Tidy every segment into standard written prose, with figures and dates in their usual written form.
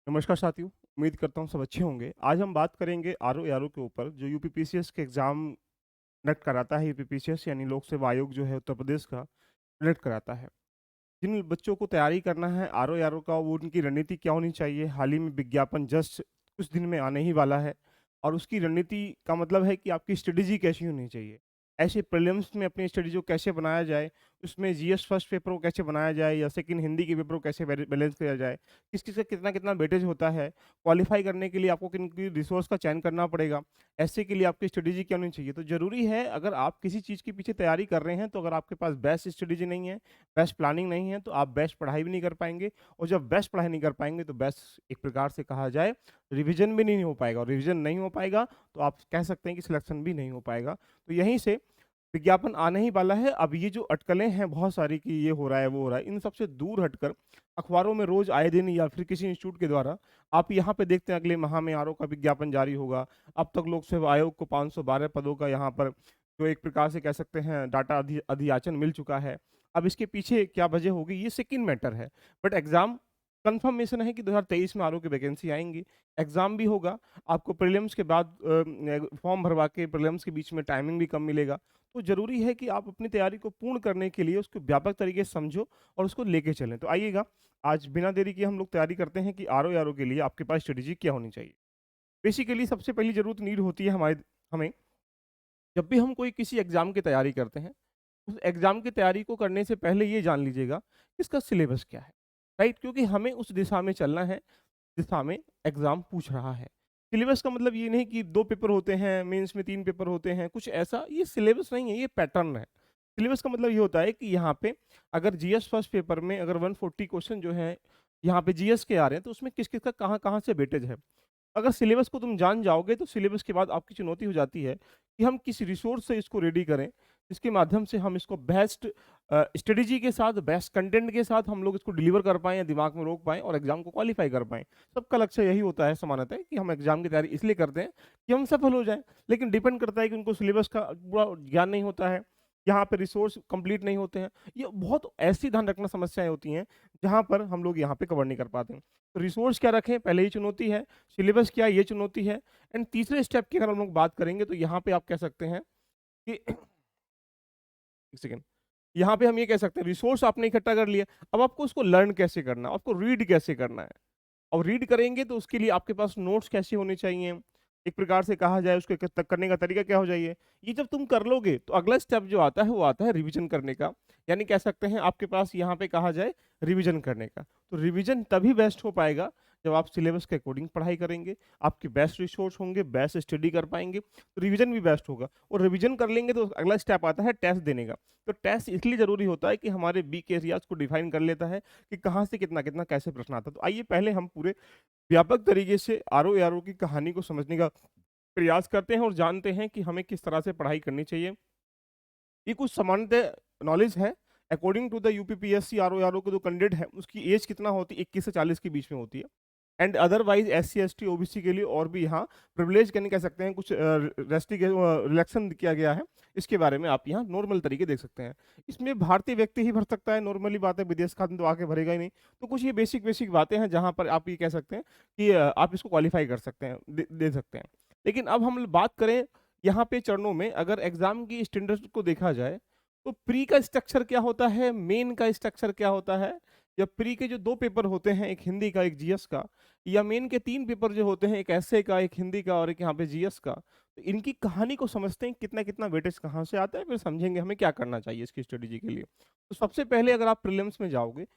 नमस्कार साथियों, उम्मीद करता हूँ सब अच्छे होंगे। आज हम बात करेंगे आरओ-एआरओ के ऊपर जो यूपीपीसीएस के एग्ज़ाम कंडक्ट कराता है यूपीपीसीएस यानी लोक सेवा आयोग जो है उत्तर प्रदेश का कंडक्ट कराता है। जिन बच्चों को तैयारी करना है आरओ-एआरओ का वो उनकी रणनीति क्या होनी चाहिए? हाल ही में विज्ञापन जस्ट कुछ दिन में आने ही वाला है और उसकी रणनीति का मतलब है कि आपकी स्ट्रेटेजी कैसी होनी चाहिए? ऐसे प्रीलिम्स में अपनी स्ट्रेटेजी को कैसे बनाया जाए? उसमें जीएस फर्स्ट पेपर को कैसे बनाया जाए या सेकंड हिंदी के पेपर को कैसे बैलेंस किया जाए? किस-किस का कितना-कितना वेटेज होता है? क्वालीफाई करने के लिए आपको किन-किन रिसोर्स का चयन करना पड़ेगा? ऐसे के लिए आपकी स्ट्रेटेजी क्या होनी चाहिए? तो ज़रूरी है अगर आप किसी चीज़ के पीछे तैयारी कर रहे हैं तो अगर आपके पास बेस्ट स्ट्रेटेजी नहीं है, बेस्ट प्लानिंग नहीं है तो आप बेस्ट पढ़ाई भी नहीं कर पाएँगे और जब बेस्ट पढ़ाई नहीं कर पाएँगे तो बेस्ट एक प्रकार से कहा जाए रिवीजन भी नहीं हो पाएगा और रिवीजन नहीं हो पाएगा तो आप कह सकते हैं कि सिलेक्शन भी नहीं हो पाएगा। तो यहीं से विज्ञापन आने ही वाला है। अब ये जो अटकलें हैं बहुत सारी कि ये हो रहा है, वो हो रहा है, इन सब से दूर हटकर अखबारों में रोज़ आए दिन या फिर किसी इंस्टीट्यूट के द्वारा आप यहाँ पे देखते हैं अगले माह में आरओ का विज्ञापन जारी होगा। अब तक लोक सेवा आयोग को 512 पदों का यहाँ पर जो एक प्रकार से कह सकते हैं डाटा अधियाचन मिल चुका है। अब इसके पीछे क्या वजह होगी ये सेकंड मैटर है। बट एग्ज़ाम कन्फर्मेशन है कि 2023 में आरओ की वैकेंसी आएँगी। एग्ज़ाम भी होगा, आपको प्रीलिम्स के बाद फॉर्म भरवा के प्रीलिम्स के बीच में टाइमिंग भी कम मिलेगा। तो ज़रूरी है कि आप अपनी तैयारी को पूर्ण करने के लिए उसको व्यापक तरीके से समझो और उसको लेके चलें। तो आइएगा, आज बिना देरी किए हम लोग तैयारी करते हैं कि आरओ-एआरओ के लिए आपके पास स्ट्रेटेजी क्या होनी चाहिए। बेसिकली सबसे पहली ज़रूरत नीड होती है हमें जब भी हम कोई किसी एग्ज़ाम की तैयारी करते हैं, उस एग्ज़ाम की तैयारी को करने से पहले ये जान लीजिएगा कि इसका सिलेबस क्या है, राइट? क्योंकि हमें उस दिशा में चलना है, दिशा में एग्ज़ाम पूछ रहा है। सिलेबस का मतलब ये नहीं कि 2 पेपर होते हैं, मेंस में 3 पेपर होते हैं, कुछ ऐसा ये सिलेबस नहीं है, ये पैटर्न है। सिलेबस का मतलब ये होता है कि यहाँ पे अगर जीएस फर्स्ट पेपर में अगर 140 क्वेश्चन जो हैं, यहाँ पे जीएस के आ रहे हैं, तो उसमें किस-किस का कहाँ-कहाँ से वेटेज है। अगर सिलेबस को तुम जान जाओगे तो सिलेबस के बाद आपकी चुनौती हो जाती है कि हम किस रिसोर्स से इसको रेडी करें, जिसके माध्यम से हम इसको बेस्ट स्ट्रेटेजी के साथ, बेस्ट कंटेंट के साथ हम लोग इसको डिलीवर कर पाएँ या दिमाग में रोक पाएँ और एग्ज़ाम को क्वालीफाई कर पाएँ। सबका लक्ष्य यही होता है सामान्यतः कि हम एग्ज़ाम की तैयारी इसलिए करते हैं कि हम सफल हो जाएँ। लेकिन डिपेंड करता है कि उनको सिलेबस का पूरा ज्ञान नहीं होता है, यहाँ पे रिसोर्स कंप्लीट नहीं होते हैं। ये बहुत ऐसी ध्यान रखना समस्याएँ होती हैं, जहाँ पर हम लोग यहाँ पे कवर नहीं कर पाते हैं। तो रिसोर्स क्या रखें, पहले ही चुनौती है, सिलेबस क्या है, ये चुनौती है एंड तीसरे स्टेप की अगर हम लोग बात करेंगे तो यहाँ पे आप कह सकते हैं कि एक सेकंड, यहाँ पे हम ये कह सकते हैं रिसोर्स आपने इकट्ठा कर लिया, अब आपको उसको लर्न कैसे करना है, आपको रीड कैसे करना है। और रीड करेंगे तो उसके लिए आपके पास नोट्स कैसे होने चाहिए, एक प्रकार से कहा जाए उसको करने का तरीका क्या हो जाइए। ये जब तुम कर लोगे तो अगला स्टेप जो आता है वो आता है रिवीजन करने का, यानी कह सकते हैं आपके पास यहाँ पे कहा जाए रिवीजन करने का। तो रिवीजन तभी बेस्ट हो पाएगा जब आप सिलेबस के अकॉर्डिंग पढ़ाई करेंगे, आपके बेस्ट रिसोर्स होंगे, बेस्ट स्टडी कर पाएंगे, तो रिवीजन भी बेस्ट होगा और रिवीजन कर लेंगे तो अगला स्टेप आता है टेस्ट देने का। तो टेस्ट इसलिए ज़रूरी होता है कि हमारे वीक एरियाज को डिफाइन कर लेता है कि कहाँ से कितना-कितना कैसे प्रश्न आता है। तो आइए पहले हम पूरे व्यापक तरीके से आरओ-एआरओ की कहानी को समझने का प्रयास करते हैं और जानते हैं कि हमें किस तरह से पढ़ाई करनी चाहिए। ये कुछ सामान्यतः नॉलेज है। According to the UPPSC RO ARO का जो कैंडिडेट है, उसकी एज कितना होती है? 21 से 40 के बीच में होती है। And otherwise SC, ST, OBC के लिए और भी यहाँ प्रिविलेज यानी कह सकते हैं कुछ रिलैक्सेशन किया गया है। इसके बारे में आप यहाँ नॉर्मल तरीके देख सकते हैं। इसमें भारतीय व्यक्ति ही भर सकता है, नॉर्मली बात है, विदेश का आदमी तो आके भरेगा ही नहीं। तो कुछ ये बेसिक-बेसिक बातें हैं जहाँ पर आप ये कह सकते हैं कि आप इसको क्वालीफाई कर सकते हैं, दे सकते हैं। लेकिन अब हम बात करें यहाँ पे चरणों में अगर एग्ज़ाम की स्टैंडर्ड को देखा जाए, तो प्री का स्ट्रक्चर क्या होता है, मेन का स्ट्रक्चर क्या होता है, या प्री के जो 2 पेपर होते हैं, एक हिंदी का, एक जीएस का, या मेन के 3 पेपर जो होते हैं, एक एस्से का, एक हिंदी का और एक यहाँ पे जीएस का। तो इनकी कहानी को समझते हैं कितना-कितना वेटेज कहाँ से आता है, फिर समझेंगे हमें क्या करना चाहिए इसकी स्ट्रेटेजी के लिए। तो सबसे पहले अगर आप प्रीलिम्स में जाओगे,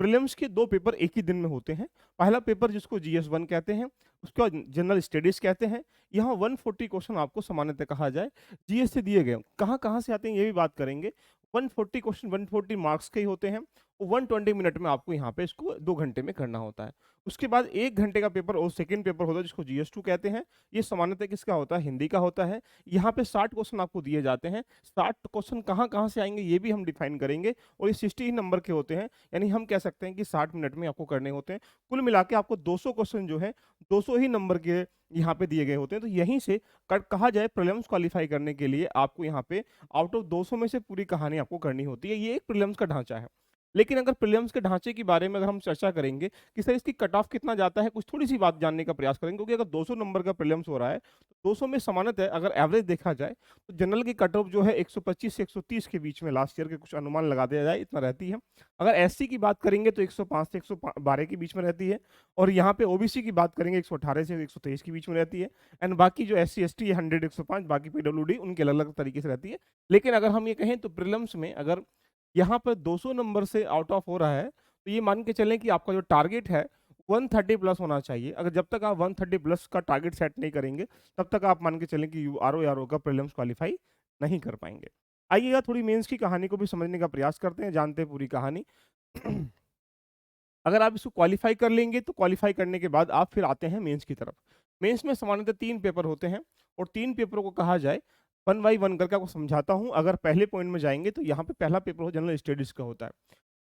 प्रीलिम्स के 2 पेपर एक ही दिन में होते हैं। पहला पेपर जिसको जीएस 1 कहते हैं, उसका जनरल स्टडीज़ कहते हैं। यहाँ 140 क्वेश्चन आपको सामान्यतः कहा जाए जीएस से दिए गए। कहाँ-कहाँ से आते हैं ये भी बात करेंगे। 140 क्वेश्चन 140 मार्क्स के ही होते हैं। 120 मिनट में आपको यहाँ पे इसको 2 घंटे में करना होता है। उसके बाद 1 घंटे का पेपर और सेकंड पेपर होता है जिसको जीएस 2 कहते हैं। ये सामान्यतः किसका होता है? हिंदी का होता है। यहाँ पे 60 क्वेश्चन आपको दिए जाते हैं। 60 क्वेश्चन कहाँ-कहाँ से आएँगे ये भी हम डिफाइन करेंगे और ये 60 ही नंबर के होते हैं। यानी हम कह सकते हैं कि 60 मिनट में आपको करने होते हैं। कुल मिला के आपको 200 क्वेश्चन जो है 200 ही नंबर के यहाँ पे दिए गए होते हैं। तो यहीं से कहा जाए प्रीलिम्स क्वालीफाई करने के लिए आपको यहाँ पे आउट ऑफ 200 में से पूरी कहानी आपको करनी होती है। ये एक प्रीलिम्स का ढांचा है। लेकिन अगर प्रीलिम्स के ढांचे के बारे में अगर हम चर्चा करेंगे कि सर इसकी कट ऑफ कितना जाता है, कुछ थोड़ी सी बात जानने का प्रयास करेंगे, क्योंकि अगर 200 नंबर का प्रीलिम्स हो रहा है तो 200 में सामान्यतः अगर एवरेज देखा जाए तो जनरल की कट ऑफ जो है 125 से 130 के बीच में लास्ट ईयर के कुछ अनुमान लगा दिया जाए इतना रहती है। अगर एससी की बात करेंगे तो 105 से 112 के बीच में रहती है, और यहाँ पे ओबीसी की बात करेंगे 118 से 123 के बीच में रहती है। एंड बाकी जो एससी एसटी 100 105, बाकी पीडब्ल्यूडी उनके अलग अलग तरीके से रहती है। लेकिन अगर हम ये कहें तो प्रीलिम्स में अगर यहाँ पर 200 नंबर से आउट ऑफ हो रहा है तो ये मान के चलें कि आपका जो टारगेट है 130 प्लस होना चाहिए। अगर जब तक आप 130 प्लस का टारगेट सेट नहीं करेंगे तब तक आप मान के चलें कि आरओ का प्रीलिम्स क्वालिफाई नहीं कर पाएंगे। आइएगा थोड़ी मेंस की कहानी को भी समझने का प्रयास करते हैं, जानते हैं पूरी कहानी। अगर आप इसको क्वालिफाई कर लेंगे तो क्वालिफाई करने के बाद आप फिर आते हैं मेंस की तरफ। मेंस में सामान्यतः 3 पेपर होते हैं और 3 पेपरों को कहा जाए वन बाई वन करके आपको समझाता हूं। अगर पहले पॉइंट में जाएंगे तो यहाँ पे पहला पेपर हो जनरल स्टडीज का होता है।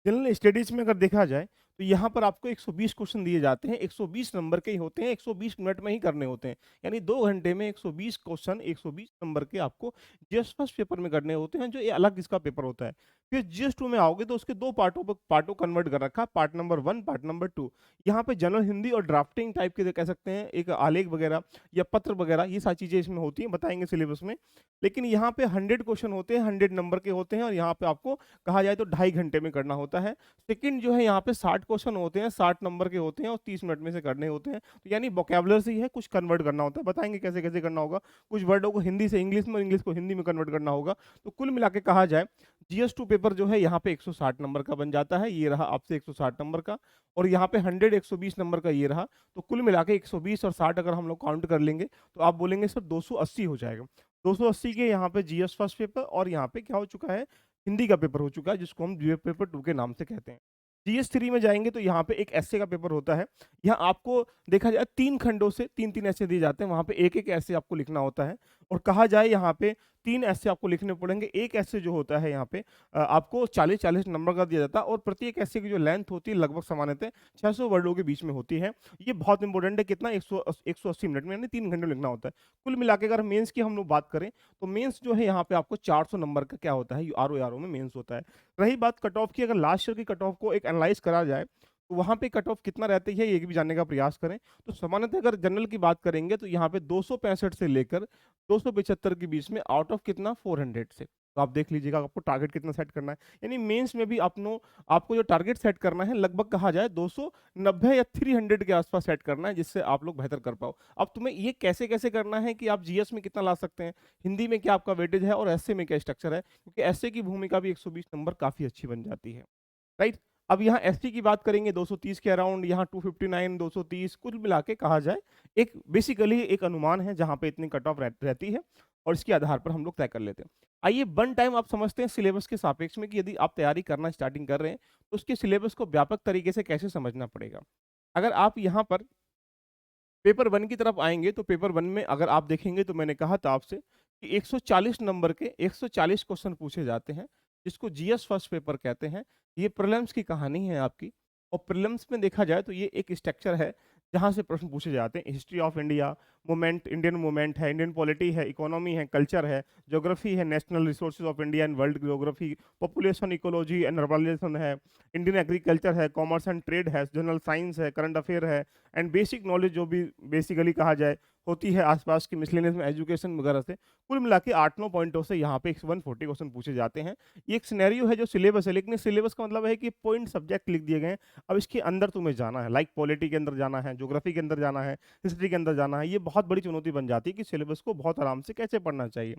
जनरल स्टडीज में अगर देखा जाए तो यहाँ पर आपको 120 क्वेश्चन दिए जाते हैं, 120 नंबर के ही होते हैं, 120 मिनट में ही करने होते हैं। यानी 2 घंटे में 120 क्वेश्चन 120 नंबर के आपको जीएस फर्स्ट पेपर में करने होते हैं, जो ये अलग इसका पेपर होता है। फिर जीएस 2 में आओगे तो उसके 2 पार्टों कन्वर्ट कर रखा, पार्ट नंबर 1, पार्ट नंबर 2। यहाँ पे जनरल हिंदी और ड्राफ्टिंग टाइप के कह सकते हैं, एक आलेख वगैरह या पत्र वगैरह, ये सारी चीजें इसमें होती हैं, बताएंगे सिलेबस में। लेकिन यहाँ पे 100 क्वेश्चन होते हैं, 100 नंबर के होते हैं, और यहाँ पे आपको कहा जाए तो 2.5 घंटे में करना होता है। सेकंड जो है यहाँ पे 60 क्वेश्चन होते हैं, 60 नंबर के होते हैं और 30 मिनट में से करने होते हैं। तो यानी वोकैबुलरी है, कुछ कन्वर्ट करना होता है, बताएंगे कैसे कैसे करना होगा। कुछ वर्डों को हिंदी से इंग्लिश में, इंग्लिश को हिंदी में कन्वर्ट करना होगा। तो कुल मिला के कहा जाए जीएस 2 पेपर जो है यहाँ पे 160 नंबर का बन जाता है, ये रहा आपसे 160 नंबर का, और यहाँ पे 100 120 नंबर का ये रहा। तो कुल मिला के 120 और 60 अगर हम लोग काउंट कर लेंगे तो आप बोलेंगे सर 280 हो जाएगा। 280 के यहाँ पे जीएस फर्स्ट पेपर, और यहाँ पे क्या हो चुका है, हिंदी का पेपर हो चुका है, जिसको हम जीएस पेपर 2 के नाम से कहते हैं। जीएस 3 में जाएंगे तो यहाँ पे एक एस्से का पेपर होता है। यहाँ आपको देखा जाए 3 खंडों से 3-3 ऐसे दिए जाते हैं, वहाँ पे एक एक ऐसे आपको लिखना होता है। और कहा जाए यहाँ पे 3 ऐसे आपको लिखने पड़ेंगे। एक ऐसे जो होता है यहाँ पे आपको 40-40 नंबर का दिया जाता है, और प्रत्येक ऐसे की जो लेंथ होती है लगभग सामान्यतः 600 वर्डों के बीच में होती है। ये बहुत इंपॉर्टेंट है, कितना 180 मिनट में, यानी 3 घंटे में लिखना होता है। कुल मिला के अगर मेंस की हम लोग बात करें तो मेंस जो है यहाँ पे आपको 400 नंबर का क्या होता है, आरओ में मेंस होता है। रही बात कट ऑफ की, अगर लास्ट ईयर की कट ऑफ को एक एनालाइज करा जाए तो वहां पे कट ऑफ कितना रहती है ये भी जानने का प्रयास करें। तो सामान्यतः अगर जनरल की बात करेंगे तो यहाँ पे 265 से लेकर 275 के बीच में, आउट ऑफ कितना 400 से। तो आप देख लीजिएगा आपको टारगेट कितना सेट करना है। यानी मेंस में भी आपको जो टारगेट सेट करना है लगभग कहा जाए 290 या 300 के आसपास सेट करना है, जिससे आप लोग बेहतर कर पाओ। अब तुम्हें ये कैसे कैसे करना है कि आप जीएस में कितना ला सकते हैं, हिंदी में क्या आपका वेटेज है, और एसए में क्या स्ट्रक्चर है, क्योंकि एसए की भूमिका भी 120 नंबर काफी अच्छी बन जाती है। राइट। अब यहाँ एसटी की बात करेंगे 230 के अराउंड, यहाँ 259 230 कुल मिला के कहा जाए एक बेसिकली एक अनुमान है जहाँ पे इतनी कट ऑफ रहती है, और इसके आधार पर हम लोग तय कर लेते हैं। आइए वन टाइम आप समझते हैं सिलेबस के सापेक्ष में कि यदि आप तैयारी करना स्टार्टिंग कर रहे हैं तो उसके सिलेबस को व्यापक तरीके से कैसे समझना पड़ेगा। अगर आप यहाँ पर पेपर 1 की तरफ आएंगे तो पेपर 1 में अगर आप देखेंगे तो मैंने कहा था आपसे कि 140 नंबर के 140 क्वेश्चन पूछे जाते हैं, जिसको जीएस फर्स्ट पेपर कहते हैं। ये प्रीलिम्स की कहानी है आपकी, और प्रीलिम्स में देखा जाए तो ये एक स्ट्रक्चर है जहाँ से प्रश्न पूछे जाते हैं। History of India, movement, Indian movement है, इंडियन पॉलिटी है, इकोनॉमी है, कल्चर है, ज्योग्राफी है, national resources of India and world geography, population, ecology and urbanization है, इंडियन एग्रीकल्चर है, कॉमर्स एंड ट्रेड है, जनरल साइंस है, करंट अफेयर है, एंड बेसिक नॉलेज जो भी बेसिकली कहा जाए होती है आसपास की मिसलेनियस में, एजुकेशन वगैरह से। कुल मिला के 8-9 पॉइंटों से यहाँ पे 140 क्वेश्चन पूछे जाते हैं। ये एक सिनेरियो है जो सिलेबस है, लेकिन सिलेबस का मतलब है कि पॉइंट सब्जेक्ट लिख दिए गए हैं। अब इसके अंदर तुम्हें जाना है, लाइक पॉलिटी के अंदर जाना है, ज्योग्राफी के अंदर जाना है, हिस्ट्री के अंदर जाना है। ये बहुत बड़ी चुनौती बन जाती है कि सिलेबस को बहुत आराम से कैसे पढ़ना चाहिए।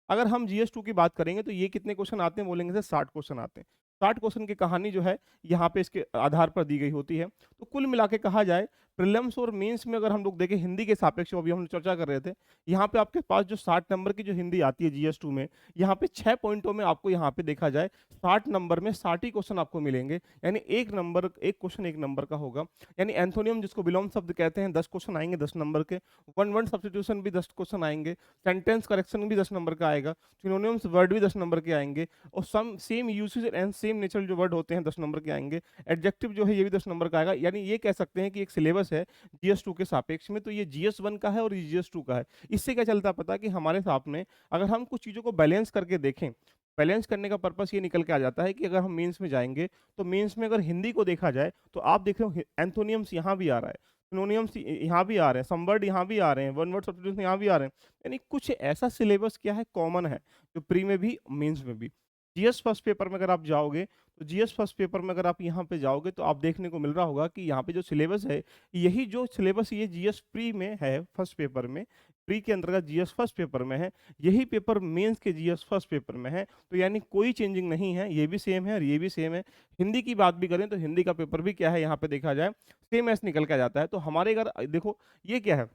अगर हम जीएस 2 की बात करेंगे तो ये कितने क्वेश्चन आते हैं, बोलेंगे सर 60 क्वेश्चन आते हैं। 60 क्वेश्चन की कहानी जो है यहाँ पे इसके आधार पर दी गई होती है। तो कुल मिला के कहा जाए प्रीलिम्स और मेंस में अगर हम लोग देखें हिंदी के सापेक्ष, अभी हम चर्चा कर रहे थे, यहाँ पे आपके पास जो 60 नंबर की जो हिंदी आती है जीएस 2 में, यहाँ पे 6 पॉइंटों में आपको यहाँ पे देखा जाए 60 नंबर में 60 ही क्वेश्चन आपको मिलेंगे। यानी एक क्वेश्चन 1 नंबर का होगा। यानी एंथोनियम जिसको विलोम शब्द कहते हैं 10 क्वेश्चन आएंगे 10 नंबर के, वन वर्ड सब्स्टिट्यूशन भी 10 क्वेश्चन आएंगे, सेंटेंस करेक्शन भी 10 नंबर का आएगा, सिनोनिम्स वर्ड भी 10 नंबर के आएंगे, और some same usage and same natural जो वर्ड होते हैं 10 नंबर के आएंगे, एडजेक्टिव जो है ये भी 10 नंबर का आएगा। यानी ये कह सकते हैं कि एक सिलेबस है जीएस 2 के सापेक्ष में, तो ये जीएस 1 का है और ये जीएस 2 का है। इससे क्या चलता है पता है कि हमारे सामने अगर हम कुछ चीज़ों को बैलेंस करके देखें बैलेंस करने का पर्पस ये निकल के आ जाता है कि अगर हम मेंस में जाएँगे, तो मेंस में अगर हिंदी को देखा जाए, तो आप देख रहे हो एंथोनिम्स यहाँ भी आ रहा है, सिनोनिम्स यहाँ भी आ रहे हैं, सम वर्ड यहाँ भी आ रहे हैं, वन वर्ड सब्स्टिट्यूशन यहाँ भी आ रहे हैं। यानी कुछ ऐसा सिलेबस क्या है कॉमन है, जो प्री में भी, मेंस में भी। जीएस फर्स्ट पेपर में अगर आप जाओगे, तो जीएस फर्स्ट पेपर में अगर आप यहाँ पे जाओगे, तो आप देखने को मिल रहा होगा कि यहाँ पे जो सिलेबस है, यही जो सिलेबस ये जीएस प्री में है फर्स्ट पेपर में, प्री के अंतर्गत जीएस फर्स्ट पेपर में है, यही पेपर मेंस के जीएस फर्स्ट पेपर में है। तो यानी कोई चेंजिंग नहीं है, ये भी सेम है और ये भी सेम है। हिंदी की बात भी करें तो हिंदी का पेपर भी क्या है, यहाँ पे देखा जाए सेम एस निकल के आ जाता है। तो हमारे अगर देखो ये क्या है,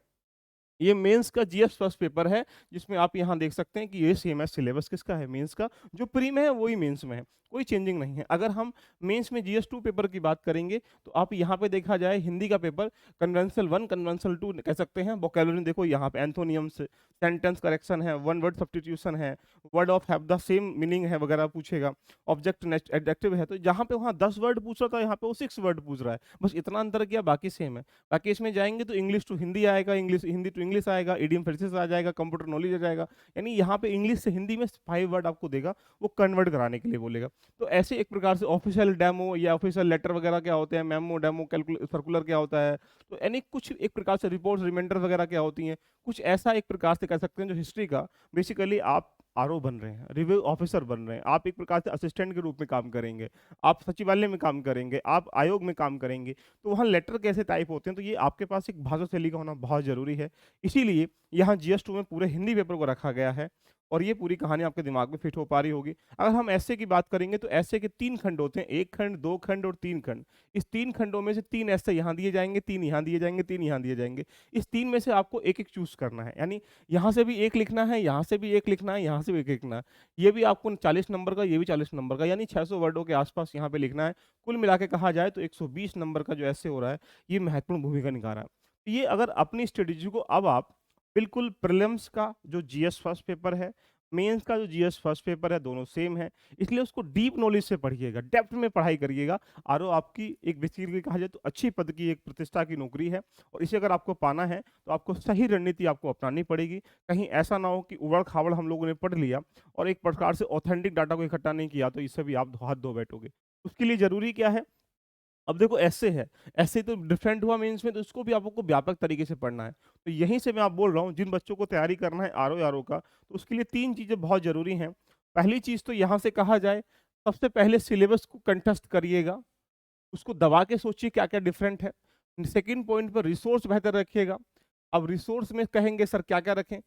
ये मेंस का जीएस फर्स्ट पेपर है, जिसमें आप यहाँ देख सकते हैं कि ये सेम है सिलेबस किसका है, मेंस का। जो प्री में है वही मेंस में है, कोई चेंजिंग नहीं है। अगर हम मेंस में जीएस 2 पेपर की बात करेंगे, तो आप यहाँ पे देखा जाए हिंदी का पेपर कन्वेंशनल 1, कन्वेंशनल 2 कह सकते हैं। वोकैब्युलरी देखो यहाँ पे एंथोनियम्स, सेंटेंस करेक्शन है, वन वर्ड सब्स्टिट्यूशन है, word of have the same meaning है वगैरह पूछेगा, ऑब्जेक्ट एडजेक्टिव है। तो जहाँ पे वहाँ 10 वर्ड पूछ रहा था, यहाँ पे वो 6 वर्ड पूछ रहा है, बस इतना अंतर किया, बाकी सेम है। बाकी इसमें जाएंगे तो इंग्लिश टू हिंदी आएगा, इंग्लिश हिंदी टू इंग्लिश आएगा, इडियम फ्रेजेस आ जाएगा, कंप्यूटर नॉलेज आ जाएगा। यानी यहाँ पे इंग्लिश से हिंदी में 5 वर्ड आपको देगा, वो कन्वर्ट कराने के लिए बोलेगा। तो ऐसे एक प्रकार से ऑफिशियल डेमो या ऑफिशियल लेटर वगैरह क्या होते हैं, मेमो डेमो सर्कुलर क्या होता है, तो यानी कुछ एक प्रकार से रिपोर्ट्स रिमाइंडर वगैरह क्या होती हैं, कुछ ऐसा एक प्रकार से कह सकते हैं जो हिस्ट्री का बेसिकली आप आरओ बन रहे हैं, रिव्यू ऑफिसर बन रहे हैं, आप एक प्रकार से असिस्टेंट के रूप में काम करेंगे, आप सचिवालय में काम करेंगे, आप आयोग में काम करेंगे। तो वहाँ लेटर कैसे टाइप होते हैं, तो ये आपके पास एक भाषा शैली का होना बहुत जरूरी है। इसीलिए यहाँ जीएस 2 में पूरे हिंदी पेपर को रखा गया है, और ये पूरी कहानी आपके दिमाग में फिट हो पा रही होगी। अगर हम ऐसे की बात करेंगे तो ऐसे के 3 खंड होते हैं, 1 खंड, 2 खंड और 3 खंड। इस 3 खंडों में से 3 ऐसे यहाँ दिए जाएंगे, 3 यहाँ दिए जाएंगे, 3 यहाँ दिए जाएंगे। इस 3 में से आपको एक एक चूज करना है, यानी यहाँ से भी एक लिखना है, यहाँ से भी एक लिखना है, यहाँ से भी एक लिखना है। ये भी आपको 40 नंबर का, ये भी 40 नंबर का, यानी 600 वर्डों के आसपास यहाँ पे लिखना है। कुल मिला के कहा जाए तो 120 नंबर का जो ऐसे हो रहा है, ये महत्वपूर्ण भूमिका निभा रहा है। ये अगर अपनी स्ट्रेटेजी को अब आप बिल्कुल प्रीलिम्स का जो जीएस फर्स्ट पेपर है, मेंस का जो जीएस फर्स्ट पेपर है, दोनों सेम है, इसलिए उसको डीप नॉलेज से पढ़िएगा, डेप्थ में पढ़ाई करिएगा। आरओ आपकी एक बेसिकली कहा जाए तो अच्छी पद की, एक प्रतिष्ठा की नौकरी है, और इसे अगर आपको पाना है तो आपको सही रणनीति आपको अपनानी पड़ेगी। कहीं ऐसा ना हो कि उबड़ खाबड़ हम लोगों ने पढ़ लिया और एक प्रकार से ऑथेंटिक डाटा को इकट्ठा नहीं किया, तो इससे भी आप हाथ धो बैठोगे। उसके लिए जरूरी क्या है, अब देखो ऐसे है, ऐसे तो डिफरेंट हुआ मेंस में, तो उसको भी आपको व्यापक तरीके से पढ़ना है। तो यहीं से मैं आप बोल रहा हूँ, जिन बच्चों को तैयारी करना है आरओ आरओ का, तो उसके लिए 3 चीजें बहुत जरूरी हैं। पहली चीज तो यहाँ से कहा जाए, सबसे पहले सिलेबस को कंठस्थ करिएगा, उसको दबा के सोचिए क्या क्या डिफरेंट है। सेकंड पॉइंट पर रिसोर्स बेहतर रखिएगा। अब रिसोर्स में कहेंगे सर क्या क्या रखें,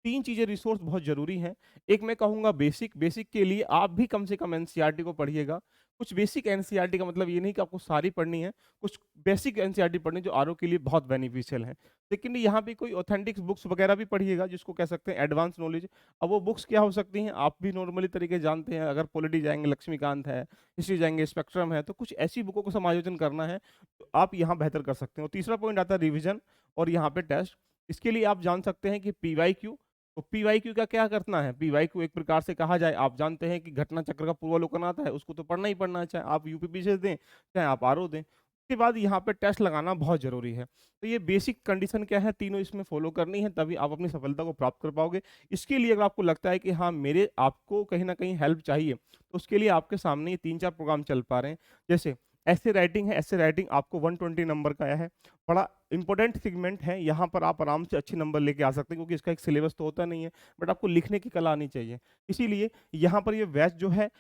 3 चीजें रिसोर्स बहुत जरूरी हैं। एक मैं कहूंगा बेसिक, बेसिक के लिए आप भी कम से कम एनसीईआरटी को पढ़िएगा। कुछ बेसिक एनसीईआरटी का मतलब ये नहीं कि आपको सारी पढ़नी है, कुछ बेसिक एनसीईआरटी पढ़नी जो आरओ के लिए बहुत बेनिफिशियल है। लेकिन यहाँ पे कोई ऑथेंटिक बुक्स वगैरह भी पढ़िएगा, जिसको कह सकते हैं एडवांस नॉलेज। अब वो बुक्स क्या हो सकती हैं, आप भी नॉर्मली तरीके जानते हैं, अगर पॉलिटी जाएंगे लक्ष्मीकांत है, हिस्ट्री जाएंगे स्पेक्ट्रम है, तो कुछ ऐसी बुकों को समायोजन करना है तो आप यहाँ बेहतर कर सकते हो। तीसरा पॉइंट आता है रिविजन, और यहाँ पे टेस्ट। इसके लिए आप जान सकते हैं कि पीवाईक्यू, तो पीवाईक्यू का क्या करना है, पीवाईक्यू एक प्रकार से कहा जाए, आप जानते हैं कि घटना चक्र का पूर्वावलोकन आता है, उसको तो पढ़ना ही पढ़ना है, चाहे आप यूपीपी से दें चाहे आप आरओ दें। उसके बाद यहाँ पे टेस्ट लगाना बहुत जरूरी है। तो ये बेसिक कंडीशन क्या है, तीनों इसमें फॉलो करनी है, तभी आप अपनी सफलता को प्राप्त कर पाओगे। इसके लिए अगर आपको लगता है कि हाँ मेरे आपको कहीं ना कहीं हेल्प चाहिए, तो उसके लिए आपके सामने ये 3-4 प्रोग्राम चल पा रहे हैं। जैसे ऐसे राइटिंग है, ऐसे राइटिंग आपको 120 नंबर का आया है, बड़ा इंपॉर्टेंट सेगमेंट है, यहाँ पर आप आराम से अच्छे नंबर लेके आ सकते हैं, क्योंकि इसका एक सिलेबस तो होता नहीं है, बट आपको लिखने की कला आनी चाहिए। इसीलिए यहाँ पर ये बैच जो है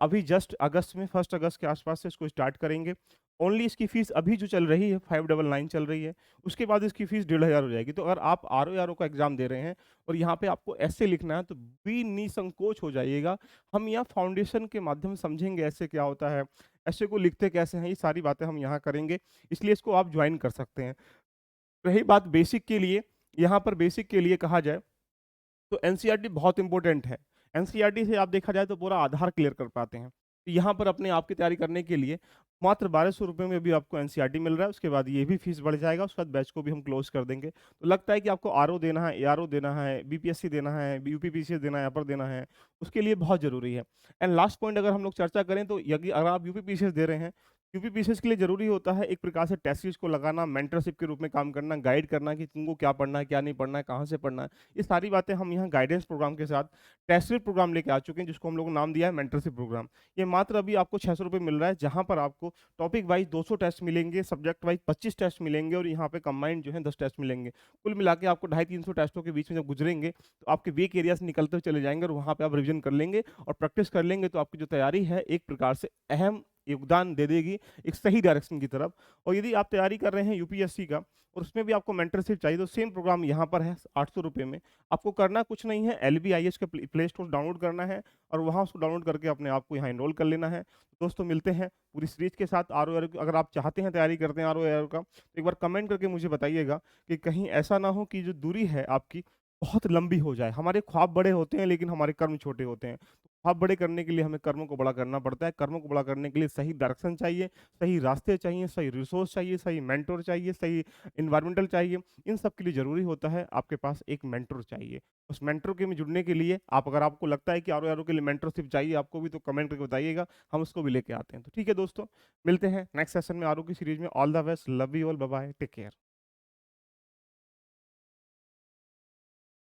अभी जस्ट अगस्त में 1 अगस्त के आसपास से इसको स्टार्ट करेंगे। ओनली इसकी फीस अभी जो चल रही है 599 चल रही है, उसके बाद इसकी फीस 1500 हो जाएगी। तो अगर आप आरओ आरओ का एग्जाम दे रहे हैं और यहाँ पे आपको ऐसे लिखना है, तो भी निसंकोच हो जाइएगा। हम यहाँ फाउंडेशन के माध्यम से समझेंगे ऐसे क्या होता है, ऐसे को लिखते कैसे हैं, ये सारी बातें हम यहाँ करेंगे, इसलिए इसको आप ज्वाइन कर सकते हैं। रही बात बेसिक के लिए, यहाँ पर बेसिक के लिए कहा जाए तो एनसीईआरटी बहुत इंपॉर्टेंट है। एनसीईआरटी से आप देखा जाए तो पूरा आधार क्लियर कर पाते हैं। तो यहाँ पर अपने आप की तैयारी करने के लिए मात्र 1200 रुपये में भी आपको एनसीईआरटी मिल रहा है। उसके बाद ये भी फीस बढ़ जाएगा, उसके बाद बैच को भी हम क्लोज कर देंगे। तो लगता है कि आपको आरओ देना है, एआरओ देना है, बीपीएससी देना है, यूपीपीसीएस देना है, अपर देना है, उसके लिए बहुत जरूरी है। एंड लास्ट पॉइंट अगर हम लोग चर्चा करें तो यदि अगर आप यूपीपीसीएस दे रहे हैं, यूपीपीसीएस के लिए ज़रूरी होता है एक प्रकार से टेस्ट सीरीज़ को लगाना, मेंटरशिप के रूप में काम करना, गाइड करना कि तुमको क्या पढ़ना है, क्या नहीं पढ़ना है, कहाँ से पढ़ना है। ये सारी बातें हम यहाँ गाइडेंस प्रोग्राम के साथ टेस्ट सीरीज़ प्रोग्राम लेके आ चुके हैं, जिसको हम लोगों ने नाम दिया है मेंटरशिप प्रोग्राम। ये मात्र अभी आपको ₹600 मिल रहा है, जहाँ पर आपको टॉपिक वाइज़ 200 टेस्ट मिलेंगे, सब्जेक्ट वाइज़ 25 टेस्ट मिलेंगे और यहाँ पे कंबाइंड जो है 10 टेस्ट मिलेंगे। कुल मिला के आपको 250-300 टेस्टों के बीच में जब गुजरेंगे, तो आपके वीक एरिया से निकलते हुए चले जाएँगे और वहाँ पे आप रिविज़न कर लेंगे और प्रैक्टिस कर लेंगे, तो आपकी जो तैयारी है, एक प्रकार से अहम योगदान दे देगी एक सही डायरेक्शन की तरफ। और यदि आप तैयारी कर रहे हैं यूपीएससी का और उसमें भी आपको मेंटरशिप चाहिए तो सेम प्रोग्राम यहाँ पर है ₹800 में। आपको करना कुछ नहीं है, एलबीआईएच का प्ले स्टोर डाउनलोड करना है और वहाँ उसको डाउनलोड करके अपने आप को यहाँ एनरोल कर लेना है। दोस्तों मिलते हैं पूरी सीरीज के साथ आरओ की। अगर आप चाहते हैं तैयारी करते हैं आरओ का, तो एक बार कमेंट करके मुझे बताइएगा कि कहीं ऐसा ना हो कि जो दूरी है आपकी बहुत लंबी हो जाए। हमारे ख्वाब बड़े होते हैं लेकिन हमारे कर्म छोटे होते हैं। ख्वाब बड़े करने के लिए हमें कर्मों को बड़ा करना पड़ता है। कर्मों को बड़ा करने के लिए सही डायरेक्शन चाहिए, सही रास्ते चाहिए, सही रिसोर्स चाहिए, सही मेंटर चाहिए, सही एनवायरमेंटल चाहिए। इन सब के लिए ज़रूरी होता है आपके पास एक मेंटर चाहिए। उस मेंटर के में जुड़ने के लिए आप अगर आपको लगता है कि आरओ के लिए मेंटरशिप चाहिए आपको भी, तो कमेंट करके बताइएगा, हम उसको भी लेके आते हैं। तो ठीक है दोस्तों, मिलते हैं नेक्स्ट सेशन में आरओ की सीरीज में। All the best, love you all, bye bye, take care.